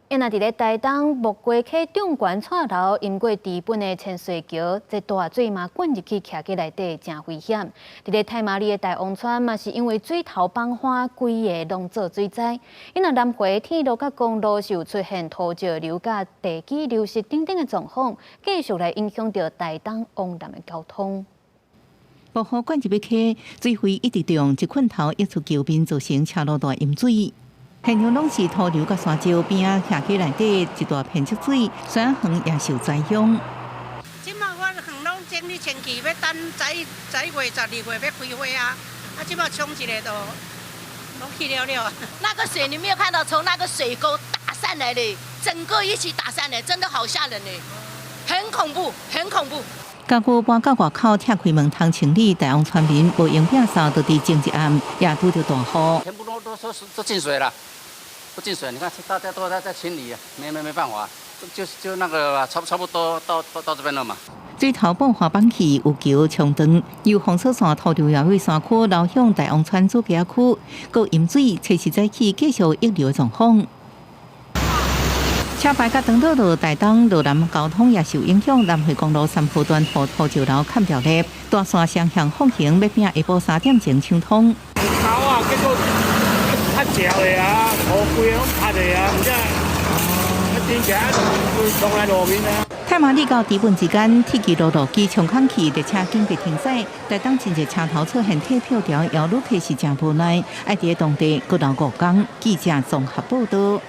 因为伫咧台东木瓜溪中悬串楼淹过治本的千岁桥，这大水嘛灌入去徛起内底，真危险。伫咧太麻里的大王村嘛是因为水头放花，规个拢做水灾。因为南回铁路甲公路是有出现土石流、甲地基流失等等的状况，继续来影响到台东往南的交通。暴雨灌入去，水位一直中，一捆头溢出桥边，造成车路大淹水。现场拢是土流甲山石边啊，徛起内底一大片积水，山园也受灾殃。即马我园拢整理前期，要等11月、12月要开花啊！啊，即马冲一个都拢去了了。那个水你没有看到从那个水沟打上来的，整个一起打上来，真的好吓人呢，很恐怖，很恐怖。家具搬到外口，拆开门通清理，大王村民无用摒扫，就伫前一暗也拄着大雨。全部都进水了。不进水，你看大家都在清理，没办法，就那个差不多到这边了嘛。水头爆发放弃，有桥冲断，由红色线土流绕尾山区流向大王村主家区，各淹水，测试早起继续溢流状况。车牌甲长道路台东路南交通也受影响，南回公路3号段和土石流砍掉咧，大山双向放行，要拼下晡3点前畅通。较潮的啊，乌龟拢拍的啊，唔知真正从来路面啊。太麻里到治本之间，铁基路路机冲空去，列车紧急停驶。台东真侪车头出现退票条，摇路客是真无奈，爱伫当地各留5天。记者综合报道。